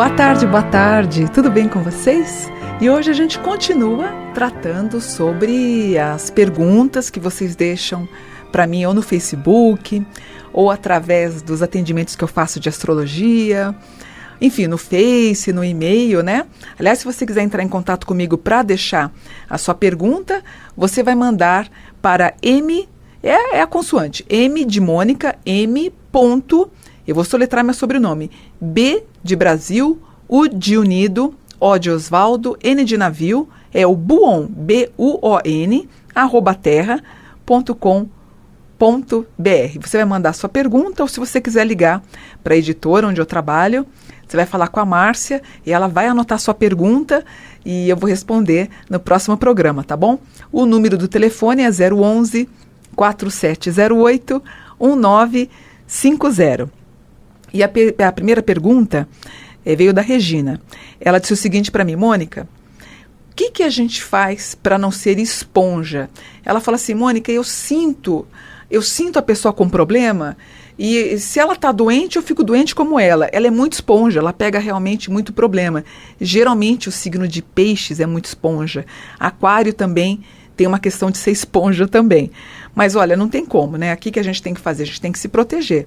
Boa tarde, tudo bem com vocês? E hoje a gente continua tratando sobre as perguntas que vocês deixam para mim ou no Facebook, ou através dos atendimentos que eu faço de astrologia, enfim, no Face, no e-mail, né? Aliás, se você quiser entrar em contato comigo para deixar a sua pergunta, você vai mandar para M, é a consoante, M de Mônica, M. Eu vou soletrar meu sobrenome, B de Brasil, U de Unido, O de Osvaldo, N de Navio, é o buon, B-U-O-N, @terra.com.br. Você vai mandar sua pergunta ou se você quiser ligar para a editora onde eu trabalho, você vai falar com a Márcia e ela vai anotar sua pergunta e eu vou responder no próximo programa, tá bom? O número do telefone é 011 4708 1950. E a primeira pergunta veio da Regina. Ela disse o seguinte para mim: Mônica, o que a gente faz para não ser esponja? Ela fala assim: Mônica, eu sinto a pessoa com problema e se ela está doente, eu fico doente como ela. Ela é muito esponja, ela pega realmente muito problema. Geralmente o signo de peixes é muito esponja. Aquário também tem uma questão de ser esponja também. Mas olha, não tem como, né? Aqui que a gente tem que fazer, a gente tem que se proteger.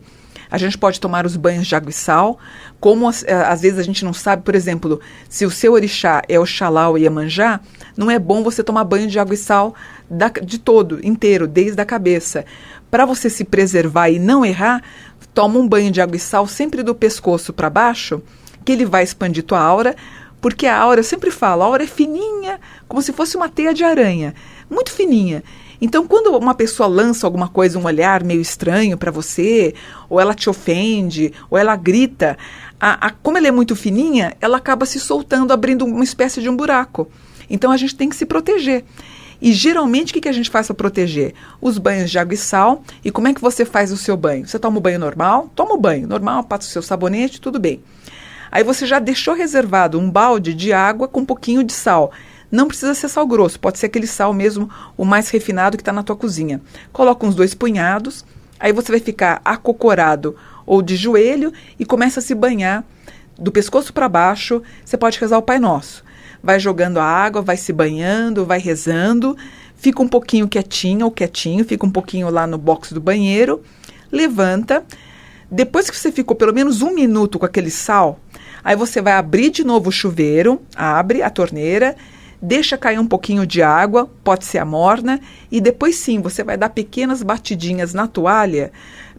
A gente pode tomar os banhos de água e sal, como às vezes a gente não sabe, por exemplo, se o seu orixá é Oxalá ou Iemanjá, não é bom você tomar banho de água e sal de todo, inteiro, desde a cabeça. Para você se preservar e não errar, toma um banho de água e sal sempre do pescoço para baixo, que ele vai expandir tua aura, porque a aura, eu sempre falo, a aura é fininha, como se fosse uma teia de aranha, muito fininha. Então, quando uma pessoa lança alguma coisa, um olhar meio estranho para você, ou ela te ofende, ou ela grita, como ela é muito fininha, ela acaba se soltando, abrindo uma espécie de um buraco. Então, a gente tem que se proteger. E, geralmente, o que a gente faz para proteger? Os banhos de água e sal. E como é que você faz o seu banho? Você toma o banho normal? Toma o banho normal, passa o seu sabonete, tudo bem. Aí você já deixou reservado um balde de água com um pouquinho de sal. Não precisa ser sal grosso, pode ser aquele sal mesmo, o mais refinado que está na tua cozinha. Coloca uns 2 punhados, aí você vai ficar acocorado ou de joelho e começa a se banhar do pescoço para baixo. Você pode rezar o Pai Nosso. Vai jogando a água, vai se banhando, vai rezando, fica um pouquinho quietinho, fica um pouquinho lá no box do banheiro, levanta. Depois que você ficou pelo menos 1 minuto com aquele sal, aí você vai abrir de novo o chuveiro, abre a torneira, deixa cair um pouquinho de água, pode ser a morna, e depois sim, você vai dar pequenas batidinhas na toalha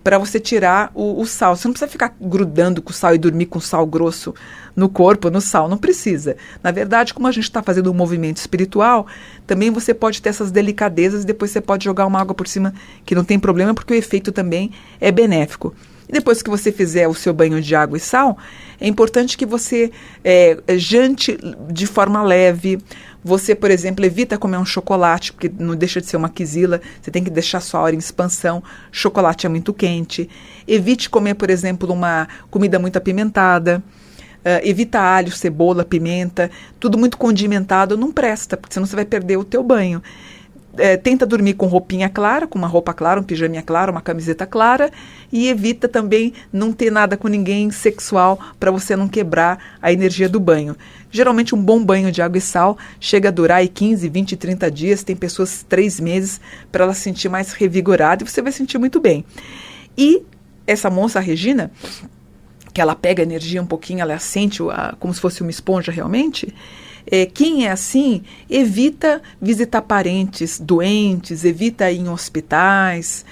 para você tirar o sal. Você não precisa ficar grudando com o sal e dormir com sal grosso no corpo, no sal, não precisa. Na verdade, como a gente está fazendo um movimento espiritual, também você pode ter essas delicadezas e depois você pode jogar uma água por cima, que não tem problema, porque o efeito também é benéfico. E depois que você fizer o seu banho de água e sal, é importante que você jante de forma leve. Você, por exemplo, evita comer um chocolate, porque não deixa de ser uma quisila, você tem que deixar sua aura em expansão. Chocolate é muito quente. Evite comer, por exemplo, uma comida muito apimentada. Evita alho, cebola, pimenta, tudo muito condimentado não presta, porque senão você vai perder o teu banho. Tenta dormir com roupinha clara, com uma roupa clara, um pijaminha claro, uma camiseta clara, e evita também não ter nada com ninguém sexual para você não quebrar a energia do banho. Geralmente um bom banho de água e sal chega a durar aí 15, 20, 30 dias, tem pessoas 3 meses para ela se sentir mais revigorada e você vai sentir muito bem. E essa moça, a Regina, que ela pega a energia um pouquinho, ela sente como se fosse uma esponja realmente. Quem é assim, evita visitar parentes doentes, evita ir em hospitais.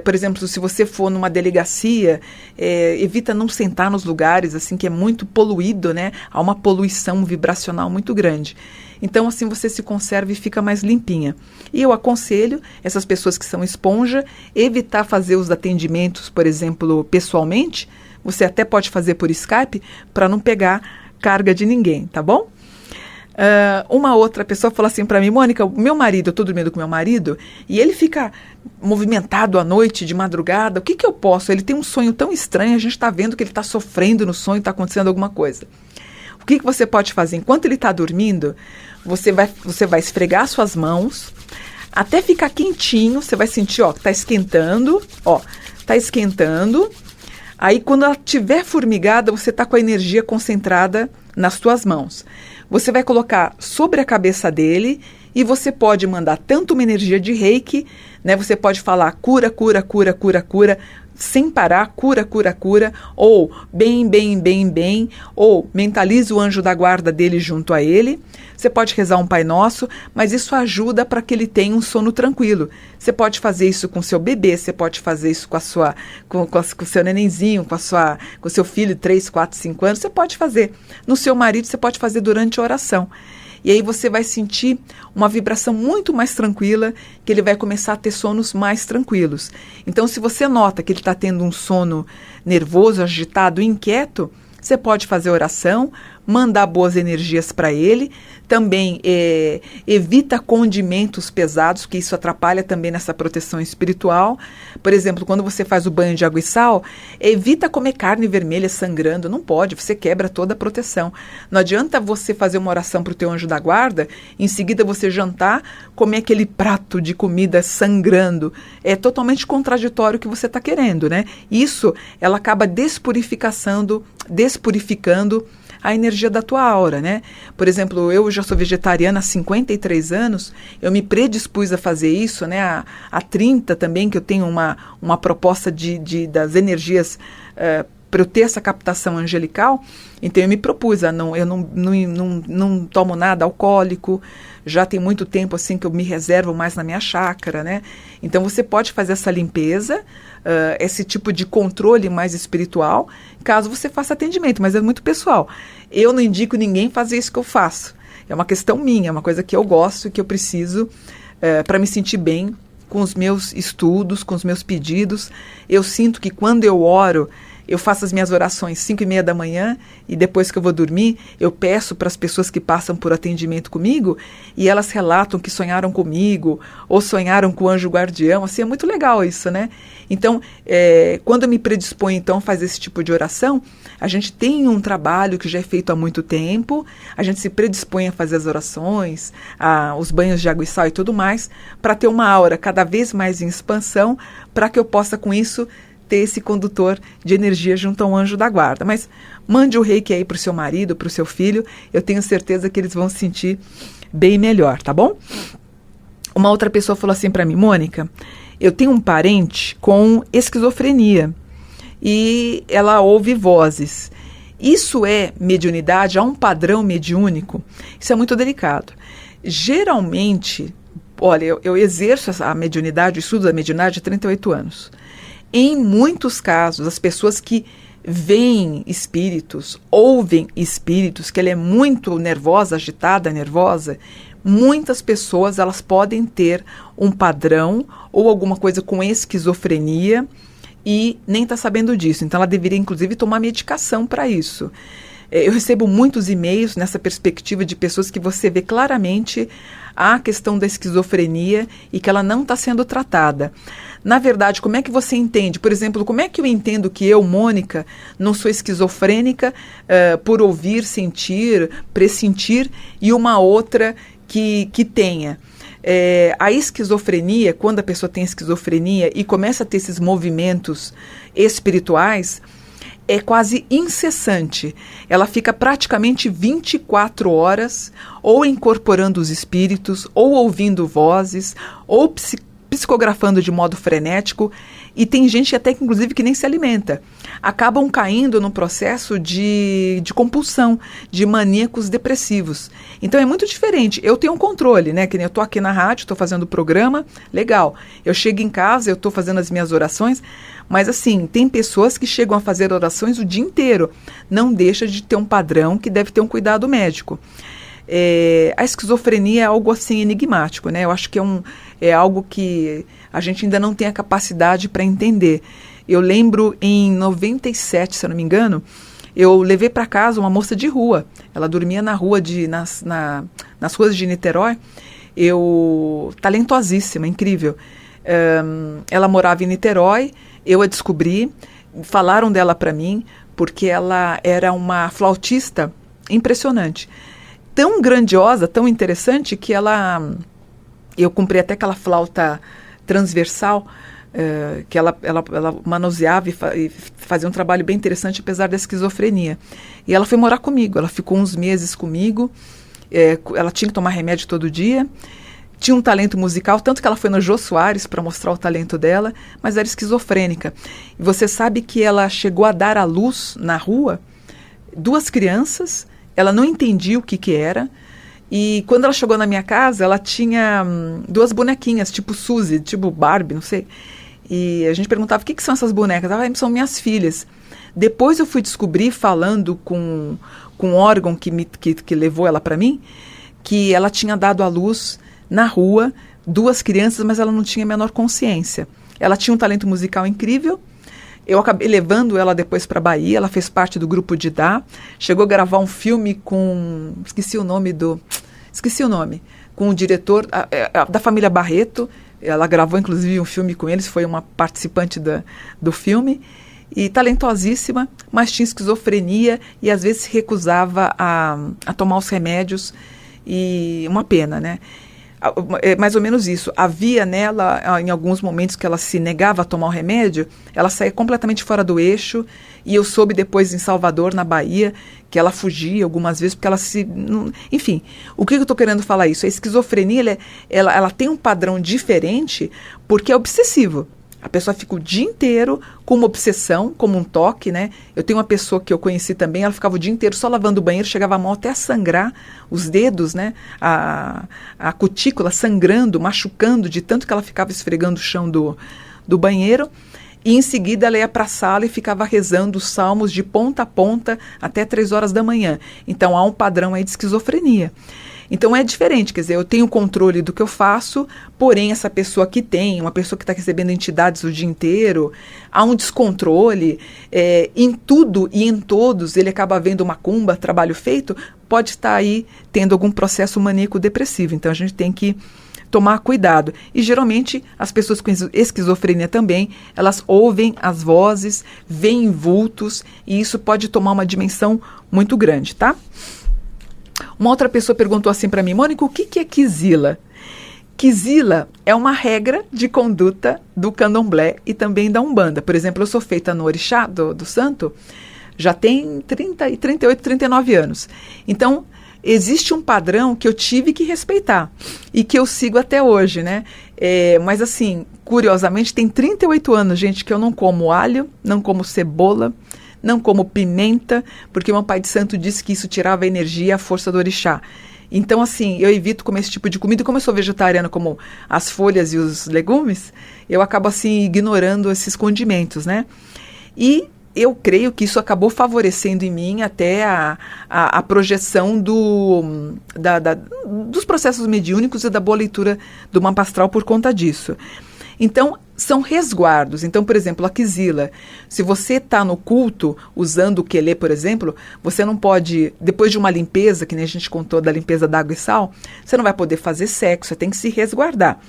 Por exemplo, se você for numa delegacia, evita não sentar nos lugares assim que é muito poluído, né? Há uma poluição vibracional muito grande. Então, assim, você se conserva e fica mais limpinha. E eu aconselho essas pessoas que são esponja, evitar fazer os atendimentos, por exemplo, pessoalmente. Você até pode fazer por Skype para não pegar carga de ninguém, tá bom? Uma outra pessoa falou assim para mim: Mônica, meu marido, eu estou dormindo com meu marido e ele fica movimentado à noite, de madrugada, o que eu posso? Ele tem um sonho tão estranho, a gente está vendo que ele está sofrendo no sonho, está acontecendo alguma coisa. O que você pode fazer? Enquanto ele está dormindo, você vai esfregar suas mãos até ficar quentinho, você vai sentir, ó, que está esquentando, Aí, quando ela estiver formigada, você está com a energia concentrada nas tuas mãos. Você vai colocar sobre a cabeça dele e você pode mandar tanto uma energia de reiki, né? Você pode falar cura, cura, cura, cura, cura, sem parar, cura, cura, cura, ou bem, bem, bem, bem, ou mentaliza o anjo da guarda dele junto a ele. Você pode rezar um Pai Nosso, mas isso ajuda para que ele tenha um sono tranquilo. Você pode fazer isso com seu bebê, você pode fazer isso com o seu nenenzinho, com o seu filho de 3, 4, 5 anos, você pode fazer. No seu marido, você pode fazer durante a oração. E aí você vai sentir uma vibração muito mais tranquila, que ele vai começar a ter sonos mais tranquilos. Então, se você nota que ele está tendo um sono nervoso, agitado, inquieto, você pode fazer oração, mandar boas energias para ele. Também evita condimentos pesados, que isso atrapalha também nessa proteção espiritual. Por exemplo, quando você faz o banho de água e sal, evita comer carne vermelha sangrando. Não pode, você quebra toda a proteção. Não adianta você fazer uma oração para o teu anjo da guarda, em seguida você jantar, comer aquele prato de comida sangrando. É totalmente contraditório o que você está querendo, né? Isso, ela acaba despurificando a energia da tua aura, né? Por exemplo, eu já sou vegetariana há 53 anos, eu me predispus a fazer isso, né? Há 30 também, que eu tenho uma proposta das energias para eu ter essa captação angelical, então eu me propus eu não tomo nada alcoólico, já tem muito tempo assim que eu me reservo mais na minha chácara, né? Então você pode fazer essa limpeza, esse tipo de controle mais espiritual, caso você faça atendimento, mas é muito pessoal. Eu não indico ninguém fazer isso que eu faço. É uma questão minha, é uma coisa que eu gosto e que eu preciso para me sentir bem com os meus estudos, com os meus pedidos. Eu sinto que quando eu oro, eu faço as minhas orações 5:30 da manhã e depois que eu vou dormir, eu peço para as pessoas que passam por atendimento comigo e elas relatam que sonharam comigo ou sonharam com o anjo guardião. Assim, é muito legal isso, né? Então, quando eu me predisponho então a fazer esse tipo de oração, a gente tem um trabalho que já é feito há muito tempo, a gente se predispõe a fazer as orações, os banhos de água e sal e tudo mais, para ter uma aura cada vez mais em expansão, para que eu possa com isso ter esse condutor de energia junto ao anjo da guarda. Mas mande o reiki aí para o seu marido, para o seu filho, eu tenho certeza que eles vão se sentir bem melhor, tá bom? Uma outra pessoa falou assim para mim, Mônica, eu tenho um parente com esquizofrenia e ela ouve vozes. Isso é mediunidade? Há um padrão mediúnico? Isso é muito delicado. Geralmente, olha, eu exerço a mediunidade, o estudo da mediunidade há 38 anos. Em muitos casos, as pessoas que veem espíritos, ouvem espíritos, que ela é muito nervosa, agitada, nervosa, muitas pessoas elas podem ter um padrão ou alguma coisa com esquizofrenia e nem está sabendo disso. Então ela deveria inclusive tomar medicação para isso. Eu recebo muitos e-mails nessa perspectiva de pessoas que você vê claramente a questão da esquizofrenia e que ela não está sendo tratada. Na verdade, como é que você entende? Por exemplo, como é que eu entendo que eu, Mônica, não sou esquizofrênica por ouvir, sentir, pressentir e uma outra que tenha? A esquizofrenia, quando a pessoa tem esquizofrenia e começa a ter esses movimentos espirituais, é quase incessante. Ela fica praticamente 24 horas ou incorporando os espíritos, ou ouvindo vozes, ou psicografando de modo frenético, e tem gente até que inclusive que nem se alimenta. Acabam caindo no processo de compulsão, de maníacos depressivos. Então é muito diferente. Eu tenho um controle, né? Que nem eu estou aqui na rádio, estou fazendo o programa, legal. Eu chego em casa, eu estou fazendo as minhas orações, mas assim, tem pessoas que chegam a fazer orações o dia inteiro. Não deixa de ter um padrão que deve ter um cuidado médico. A esquizofrenia é algo assim enigmático, né? Eu acho que é algo que a gente ainda não tem a capacidade para entender. Eu lembro em 97, se eu não me engano, eu levei para casa uma moça de rua. Ela dormia na rua, nas ruas de Niterói. Talentosíssima, incrível. Ela morava em Niterói, eu a descobri, falaram dela para mim, porque ela era uma flautista impressionante. Tão grandiosa, tão interessante, que eu comprei até aquela flauta transversal que ela manuseava e fazia um trabalho bem interessante, apesar da esquizofrenia. E ela foi morar comigo, ela ficou uns meses comigo, ela tinha que tomar remédio todo dia, tinha um talento musical, tanto que ela foi no Jô Soares para mostrar o talento dela, mas era esquizofrênica. E você sabe que ela chegou a dar à luz na rua 2 crianças, ela não entendia o que era, e quando ela chegou na minha casa, ela tinha 2 bonequinhas, tipo Suzy, tipo Barbie, não sei. E a gente perguntava, o que são essas bonecas? Ela falava, são minhas filhas. Depois eu fui descobrir, falando com um órgão que levou ela para mim, que ela tinha dado à luz na rua 2 crianças, mas ela não tinha a menor consciência. Ela tinha um talento musical incrível. Eu acabei levando ela depois para a Bahia, ela fez parte do grupo de Dá, chegou a gravar um filme com... Esqueci o nome, com o diretor da família Barreto. Ela gravou, inclusive, um filme com eles, foi uma participante do filme. E talentosíssima, mas tinha esquizofrenia e às vezes se recusava a tomar os remédios. E uma pena, né? É mais ou menos isso. Havia nela, em alguns momentos que ela se negava a tomar o remédio, ela saía completamente fora do eixo, e eu soube depois em Salvador, na Bahia, que ela fugia algumas vezes, porque ela se... Enfim, o que eu estou querendo falar isso? A esquizofrenia, ela tem um padrão diferente, porque é obsessivo. A pessoa fica o dia inteiro com uma obsessão, como um toque, né? Eu tenho uma pessoa que eu conheci também, ela ficava o dia inteiro só lavando o banheiro, chegava a mão até a sangrar os dedos, né? A cutícula sangrando, machucando, de tanto que ela ficava esfregando o chão do banheiro. E em seguida ela ia para a sala e ficava rezando os salmos de ponta a ponta até 3 horas da manhã. Então há um padrão aí de esquizofrenia. Então é diferente, quer dizer, eu tenho controle do que eu faço, porém essa pessoa que tem, uma pessoa que está recebendo entidades o dia inteiro, há um descontrole, em tudo e em todos ele acaba vendo macumba, trabalho feito, pode estar aí tendo algum processo maníaco-depressivo. Então a gente tem que tomar cuidado. E geralmente as pessoas com esquizofrenia também, elas ouvem as vozes, veem vultos, e isso pode tomar uma dimensão muito grande, tá? Uma outra pessoa perguntou assim para mim, Mônica, o que é Kizila? Kizila é uma regra de conduta do candomblé e também da Umbanda. Por exemplo, eu sou feita no orixá do santo, já tem 38, 39 anos. Então, existe um padrão que eu tive que respeitar e que eu sigo até hoje, né? Mas assim, curiosamente, tem 38 anos, gente, que eu não como alho, não como cebola, não como pimenta, porque meu pai de santo disse que isso tirava a energia e a força do orixá. Então, assim, eu evito comer esse tipo de comida. E como eu sou vegetariana, como as folhas e os legumes, eu acabo, assim, ignorando esses condimentos, né? E eu creio que isso acabou favorecendo em mim até a projeção dos processos mediúnicos e da boa leitura do mapa astral por conta disso. Então, são resguardos. Então, por exemplo, a Kizila, se você está no culto usando o quelê, por exemplo, você não pode, depois de uma limpeza, que nem a gente contou da limpeza d'água e sal, você não vai poder fazer sexo, você tem que se resguardar.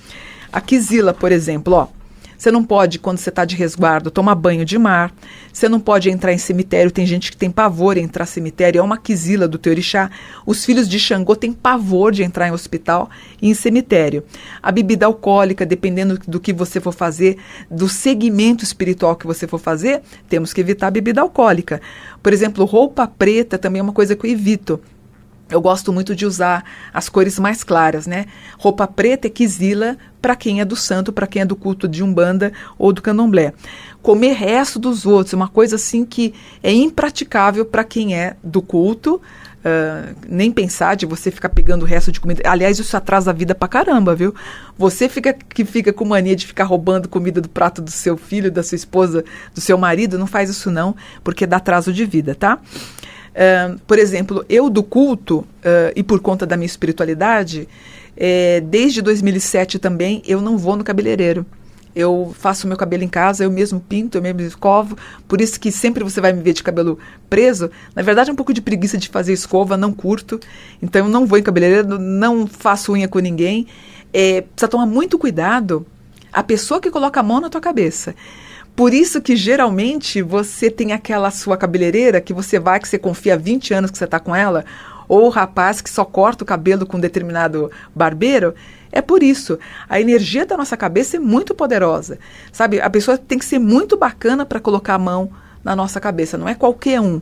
A Kizila, por exemplo, você não pode, quando você está de resguardo, tomar banho de mar, você não pode entrar em cemitério, tem gente que tem pavor em entrar em cemitério, é uma Kizila do teu orixá. Os filhos de Xangô têm pavor de entrar em hospital e em cemitério. A bebida alcoólica, dependendo do que você for fazer, do segmento espiritual que você for fazer, temos que evitar a bebida alcoólica. Por exemplo, roupa preta também é uma coisa que eu evito. Eu gosto muito de usar as cores mais claras, né? Roupa preta é Kizila para quem é do santo, para quem é do culto de Umbanda ou do Candomblé. Comer resto dos outros, uma coisa assim que é impraticável para quem é do culto. Nem pensar de você ficar pegando o resto de comida. Aliás, isso atrasa a vida pra caramba, viu? Você que fica com mania de ficar roubando comida do prato do seu filho, da sua esposa, do seu marido, não faz isso não, porque dá atraso de vida, tá? Por exemplo, eu do culto, e por conta da minha espiritualidade, desde 2007 também, eu não vou no cabeleireiro. Eu faço meu cabelo em casa, eu mesmo pinto, eu mesmo escovo, por isso que sempre você vai me ver de cabelo preso. Na verdade, é um pouco de preguiça de fazer escova, não curto, então eu não vou em cabeleireiro, não faço unha com ninguém. Precisa tomar muito cuidado a pessoa que coloca a mão na tua cabeça. Por isso que, geralmente, você tem aquela sua cabeleireira que você vai, que você confia há 20 anos que você está com ela, ou o rapaz que só corta o cabelo com um determinado barbeiro, É por isso, a energia da nossa cabeça é muito poderosa, sabe? A pessoa tem que ser muito bacana para colocar a mão na nossa cabeça, não é qualquer um.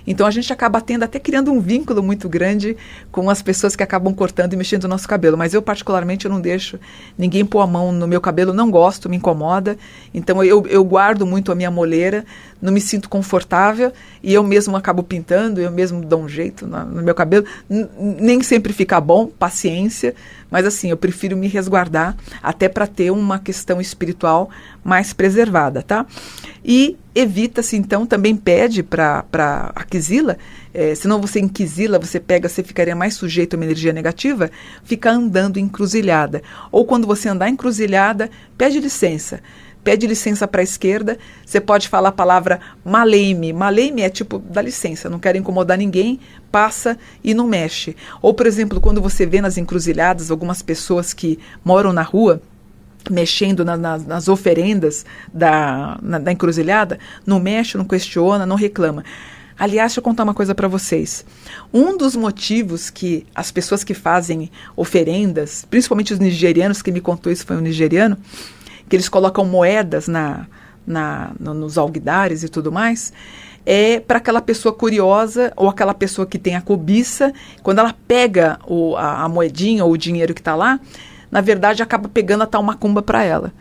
Então a gente acaba até criando um vínculo muito grande com as pessoas que acabam cortando e mexendo no nosso cabelo. Mas eu particularmente eu não deixo ninguém pôr a mão no meu cabelo, não gosto, me incomoda. Então eu guardo muito a minha moleira, não me sinto confortável e eu mesmo acabo pintando, eu mesmo dou um jeito no meu cabelo. Nem sempre fica bom, paciência, mas assim, eu prefiro me resguardar até para ter uma questão espiritual mais preservada, tá? E evita-se, então, também pede para a quisila, senão você inquisila, você ficaria mais sujeito a uma energia negativa, ficar andando encruzilhada. Ou quando você andar encruzilhada, pede licença para a esquerda, você pode falar a palavra maleme. Maleme é tipo, dá licença, não quero incomodar ninguém, passa e não mexe. Ou, por exemplo, quando você vê nas encruzilhadas algumas pessoas que moram na rua, mexendo nas oferendas da encruzilhada, não mexe, não questiona, não reclama. Aliás, deixa eu contar uma coisa para vocês. Um dos motivos que as pessoas que fazem oferendas, principalmente os nigerianos, que me contou isso foi um nigeriano, que eles colocam moedas nos alguidares e tudo mais, é para aquela pessoa curiosa ou aquela pessoa que tem a cobiça, quando ela pega a moedinha ou o dinheiro que está lá, na verdade acaba pegando a tal macumba para ela.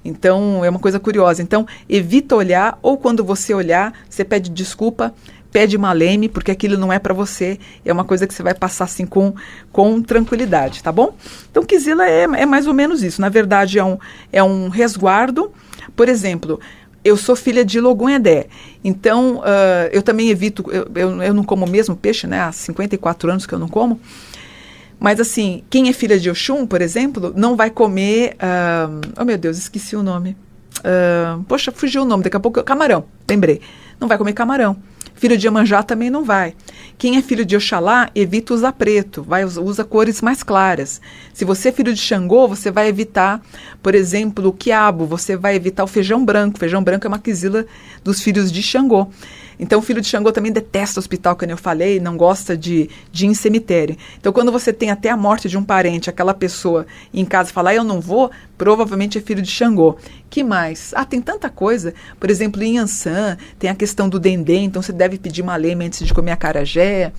Então é uma coisa curiosa. Então evita olhar, ou quando você olhar, você pede desculpa, pede maleme, porque aquilo não é para você, é uma coisa que você vai passar assim com tranquilidade, tá bom? Então quisila é mais ou menos isso. Na verdade é um resguardo. Por exemplo, eu sou filha de Logun-Edé, então eu também evito, eu não como mesmo peixe, né? Há 54 anos que eu não como. Mas assim, quem é filha de Oxum, por exemplo, não vai comer... oh meu Deus, esqueci o nome. Poxa, fugiu o nome, daqui a pouco... Camarão, lembrei. Não vai comer camarão. Filho de Iemanjá também não vai. Quem é filho de Oxalá, evita usar preto, usa cores mais claras. Se você é filho de Xangô, você vai evitar, por exemplo, o quiabo, você vai evitar o feijão branco. O feijão branco é uma quisila dos filhos de Xangô. Então, o filho de Xangô também detesta hospital, como eu falei, não gosta de ir em cemitério. Então, quando você tem até a morte de um parente, aquela pessoa em casa falar, eu não vou, provavelmente é filho de Xangô. Que mais? Tem tanta coisa. Por exemplo, em Ançã, tem a questão do dendê, então você deve pedir maleme antes de comer acarajé.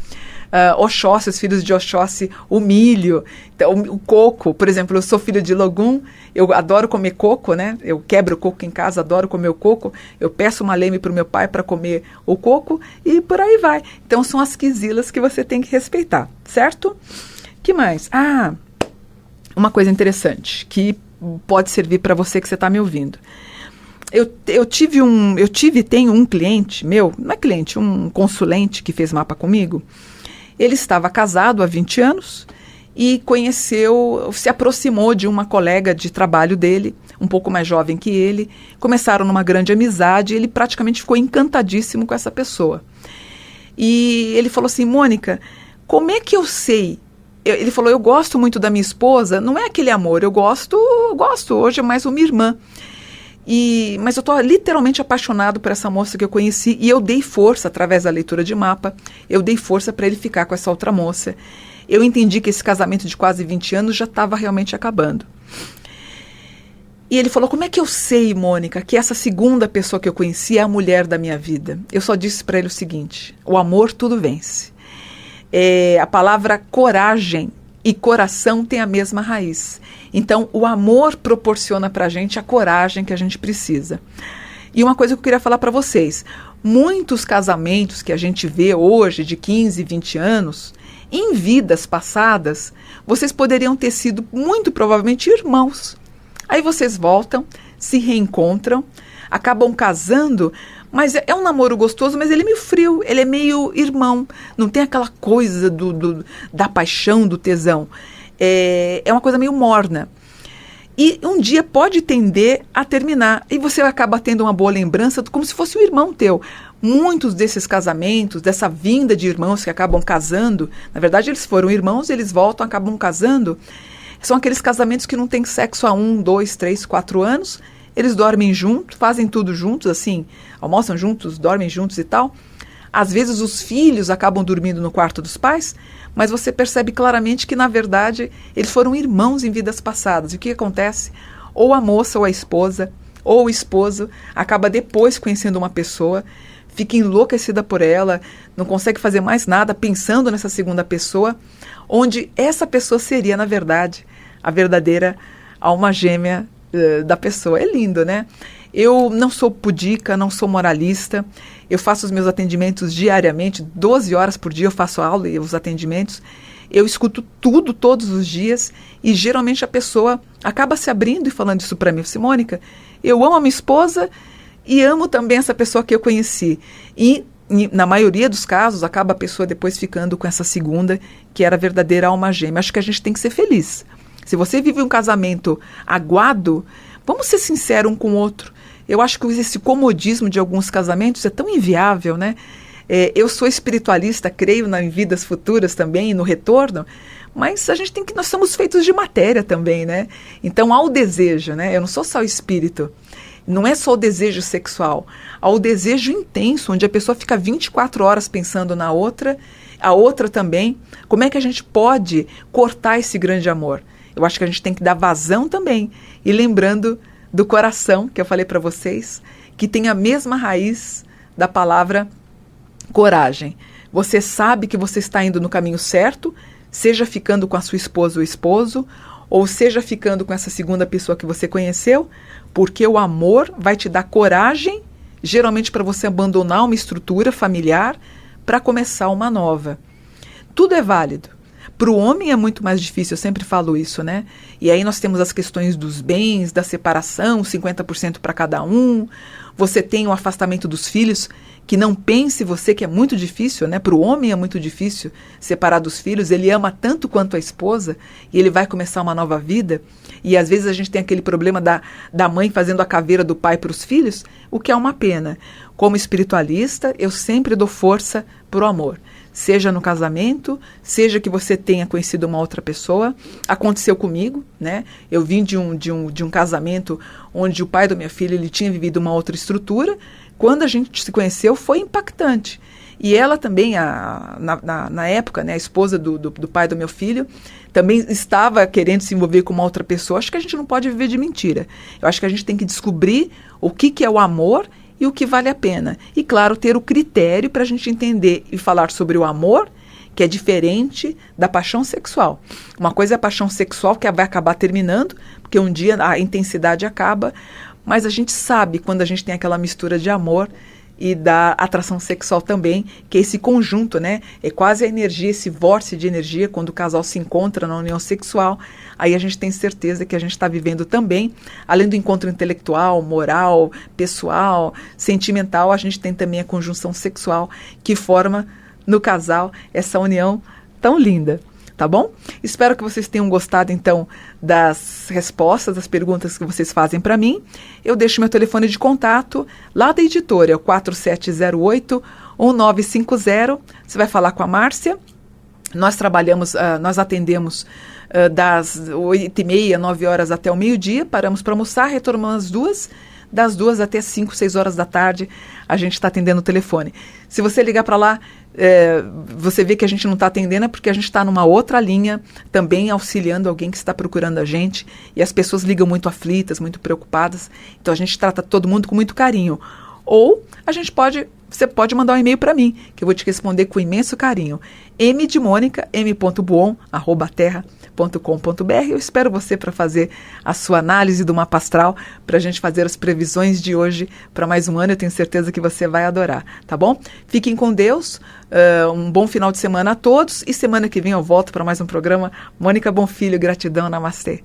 Oxóssi, os filhos de Oxóssi, o milho, então, o coco. Por exemplo, eu sou filho de Logum, eu adoro comer coco, né? Eu quebro o coco em casa, adoro comer o coco. Eu peço maleme para o meu pai para comer o coco e por aí vai. Então, são as quisilas que você tem que respeitar, certo? Que mais? Uma coisa interessante que pode servir para você que você está me ouvindo. Tenho um cliente meu, não é cliente, um consulente que fez mapa comigo. Ele estava casado há 20 anos e se aproximou de uma colega de trabalho dele, um pouco mais jovem que ele. Começaram numa grande amizade e ele praticamente ficou encantadíssimo com essa pessoa. E ele falou assim, Mônica, como é que eu sei? Ele falou, eu gosto muito da minha esposa, não é aquele amor, eu gosto, hoje é mais uma irmã. Mas eu estou literalmente apaixonado por essa moça que eu conheci e eu dei força, através da leitura de mapa, eu dei força para ele ficar com essa outra moça. Eu entendi que esse casamento de quase 20 anos já estava realmente acabando. E ele falou, como é que eu sei, Mônica, que essa segunda pessoa que eu conheci é a mulher da minha vida? Eu só disse para ele o seguinte, o amor tudo vence. A palavra coragem e coração tem a mesma raiz. Então, o amor proporciona para a gente a coragem que a gente precisa. E uma coisa que eu queria falar para vocês, muitos casamentos que a gente vê hoje, de 15, 20 anos, em vidas passadas, vocês poderiam ter sido, muito provavelmente, irmãos. Aí vocês voltam, se reencontram, acabam casando, mas é um namoro gostoso, mas ele é meio frio, ele é meio irmão, não tem aquela coisa da paixão, do tesão. É uma coisa meio morna. E um dia pode tender a terminar, e você acaba tendo uma boa lembrança, como se fosse um irmão teu. Muitos desses casamentos, dessa vinda de irmãos que acabam casando, na verdade eles foram irmãos, eles voltam, acabam casando, são aqueles casamentos que não tem sexo há 1, 2, 3, 4 anos, eles dormem juntos, fazem tudo juntos, assim, almoçam juntos, dormem juntos e tal. Às vezes os filhos acabam dormindo no quarto dos pais, mas você percebe claramente que, na verdade, eles foram irmãos em vidas passadas. E o que acontece? Ou a moça ou a esposa, ou o esposo, acaba depois conhecendo uma pessoa, fica enlouquecida por ela, não consegue fazer mais nada pensando nessa segunda pessoa, onde essa pessoa seria, na verdade, a verdadeira alma gêmea da pessoa. É lindo, né? Eu não sou pudica, não sou moralista, eu faço os meus atendimentos diariamente, 12 horas por dia eu faço aula e os atendimentos, eu escuto tudo todos os dias e geralmente a pessoa acaba se abrindo e falando isso para mim. Mônica, eu amo a minha esposa e amo também essa pessoa que eu conheci. E na maioria dos casos acaba a pessoa depois ficando com essa segunda, que era a verdadeira alma gêmea. Acho que a gente tem que ser feliz. Se você vive um casamento aguado, vamos ser sinceros um com o outro. Eu acho que esse comodismo de alguns casamentos é tão inviável, né? Eu sou espiritualista, creio em vidas futuras também, no retorno, mas a gente tem que, nós somos feitos de matéria também, né? Então há o desejo, né? Eu não sou só o espírito. Não é só o desejo sexual, há o desejo intenso, onde a pessoa fica 24 horas pensando na outra, a outra também. Como é que a gente pode cortar esse grande amor? Eu acho que a gente tem que dar vazão também. E lembrando do coração, que eu falei para vocês, que tem a mesma raiz da palavra coragem. Você sabe que você está indo no caminho certo, seja ficando com a sua esposa ou esposo, ou seja ficando com essa segunda pessoa que você conheceu, porque o amor vai te dar coragem, geralmente para você abandonar uma estrutura familiar, para começar uma nova. Tudo é válido. Para o homem é muito mais difícil, eu sempre falo isso, né? E aí nós temos as questões dos bens, da separação, 50% para cada um. Você tem o afastamento dos filhos, que não pense você que é muito difícil, né? Para o homem é muito difícil separar dos filhos. Ele ama tanto quanto a esposa e ele vai começar uma nova vida. E às vezes a gente tem aquele problema da mãe fazendo a caveira do pai para os filhos, o que é uma pena. Como espiritualista, eu sempre dou força para o amor. Seja no casamento, seja que você tenha conhecido uma outra pessoa. Aconteceu comigo, né? Eu vim de um casamento onde o pai da minha filha ele tinha vivido uma outra estrutura. Quando a gente se conheceu, foi impactante. E ela também, na época, né, a esposa do pai do meu filho, também estava querendo se envolver com uma outra pessoa. Acho que a gente não pode viver de mentira. Eu acho que a gente tem que descobrir o que é o amor e o que vale a pena. E, claro, ter o critério para a gente entender e falar sobre o amor, que é diferente da paixão sexual. Uma coisa é a paixão sexual, que vai acabar terminando, porque um dia a intensidade acaba, mas a gente sabe quando a gente tem aquela mistura de amor e da atração sexual também, que é esse conjunto, né? É quase a energia, esse vórtice de energia, quando o casal se encontra na união sexual, aí a gente tem certeza que a gente está vivendo também, além do encontro intelectual, moral, pessoal, sentimental, a gente tem também a conjunção sexual, que forma no casal essa união tão linda. Tá bom? Espero que vocês tenham gostado, então, das respostas, das perguntas que vocês fazem para mim. Eu deixo meu telefone de contato lá da editora, é o 4708-1950. Você vai falar com a Márcia. Nós trabalhamos, nós atendemos das 8h30, 9 horas até o meio-dia, paramos para almoçar, retornamos às 2h, das 2h até 5, 6 horas da tarde, a gente está atendendo o telefone. Se você ligar para lá, você vê que a gente não está atendendo, é porque a gente está numa outra linha, também auxiliando alguém que está procurando a gente, e as pessoas ligam muito aflitas, muito preocupadas, então a gente trata todo mundo com muito carinho. Ou você pode mandar um e-mail para mim, que eu vou te responder com imenso carinho. m.monica.terra.com.br. Eu espero você para fazer a sua análise do mapa astral, para a gente fazer as previsões de hoje para mais um ano. Eu tenho certeza que você vai adorar, tá bom? Fiquem com Deus, um bom final de semana a todos, e semana que vem eu volto para mais um programa. Mônica Bonfilho, gratidão, namastê.